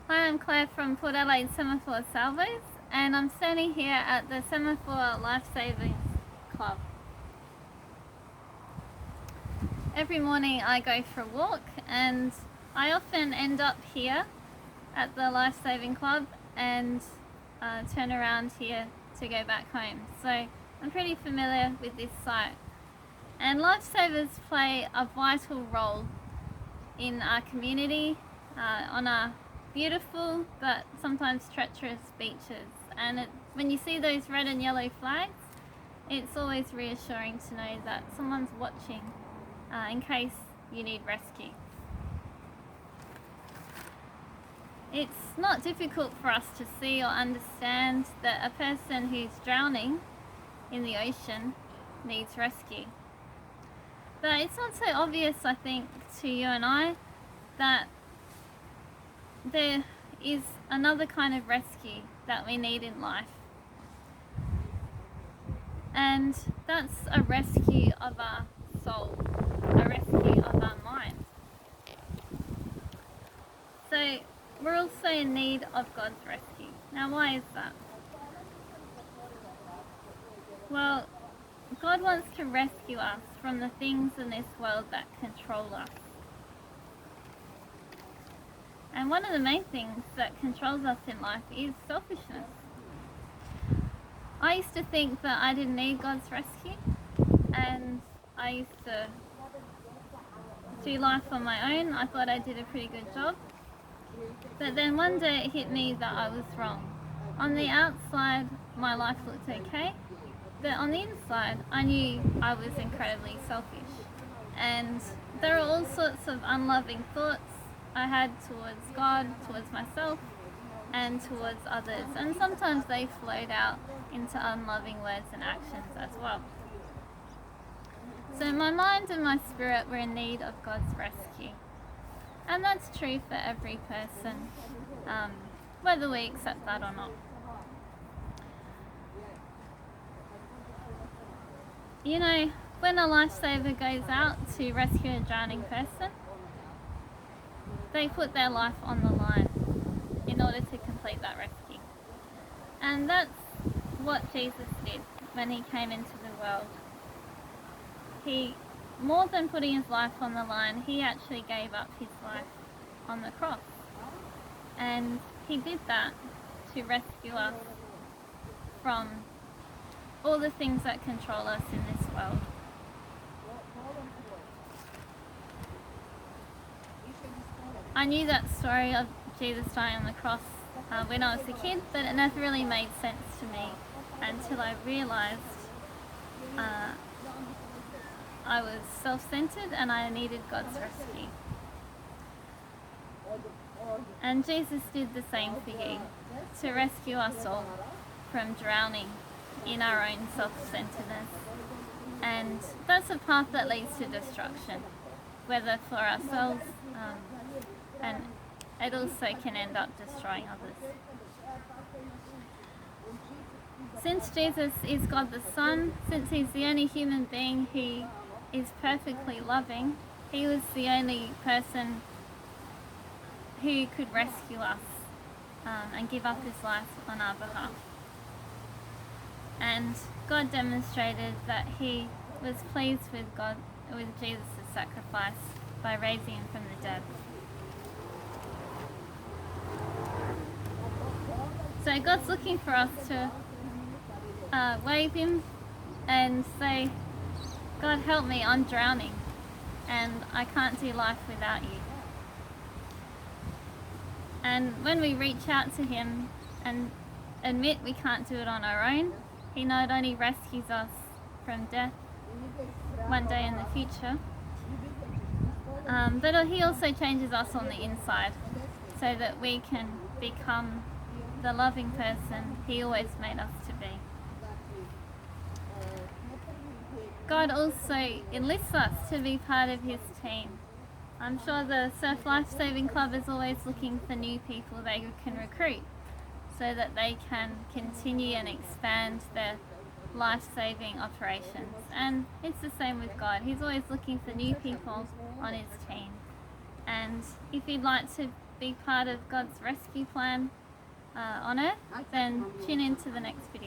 Hi, I'm Claire from Port Adelaide Semaphore Salvos, and I'm standing here at the Semaphore Lifesaving Club. Every morning I go for a walk, and I often end up here at the Lifesaving Club and turn around here to go back home. So I'm pretty familiar with this site. And lifesavers play a vital role in our community, on our beautiful but sometimes treacherous beaches. And when you see those red and yellow flags, it's always reassuring to know that someone's watching in case you need rescue. It's not difficult for us to see or understand that a person who's drowning in the ocean needs rescue. But it's not so obvious, I think, to you and I that there is another kind of rescue that we need in life. And that's a rescue of our soul, a rescue of our mind. So we're also in need of God's rescue. Now, why is that? Well, God wants to rescue us from the things in this world that control us. And one of the main things that controls us in life is selfishness. I used to think that I didn't need God's rescue, and I used to do life on my own. I thought I did a pretty good job. But then one day it hit me that I was wrong. On the outside, my life looked okay, but on the inside, I knew I was incredibly selfish. And there are all sorts of unloving thoughts I had towards God, towards myself, and towards others. And sometimes they flowed out into unloving words and actions as well. So my mind and my spirit were in need of God's rescue. And that's true for every person, whether we accept that or not. You know, when a lifesaver goes out to rescue a drowning person, they put their life on the line in order to complete that rescue. And that's what Jesus did when he came into the world. He, more than putting his life on the line, he actually gave up his life on the cross. And he did that to rescue us from all the things that control us in this world. I knew that story of Jesus dying on the cross when I was a kid, but it never really made sense to me until I realised I was self-centered and I needed God's rescue. And Jesus did the same for you, to rescue us all from drowning in our own self-centeredness. And that's a path that leads to destruction, whether for ourselves, and it also can end up destroying others. Since Jesus is God the Son, since he's the only human being who is perfectly loving, he was the only person who could rescue us and give up his life on our behalf. And God demonstrated that he was pleased with Jesus' sacrifice by raising him from the dead. So God's looking for us to wave him and say, God, help me, I'm drowning and I can't do life without you. And when we reach out to him and admit we can't do it on our own, he not only rescues us from death one day in the future, but he also changes us on the inside so that we can become the loving person he always made us to be. God also enlists us to be part of his team. I'm sure the Surf Lifesaving Club is always looking for new people they can recruit so that they can continue and expand their life-saving operations. And it's the same with God. He's always looking for new people on his team. And if you'd like to be part of God's rescue plan on earth, then tune in to the next video.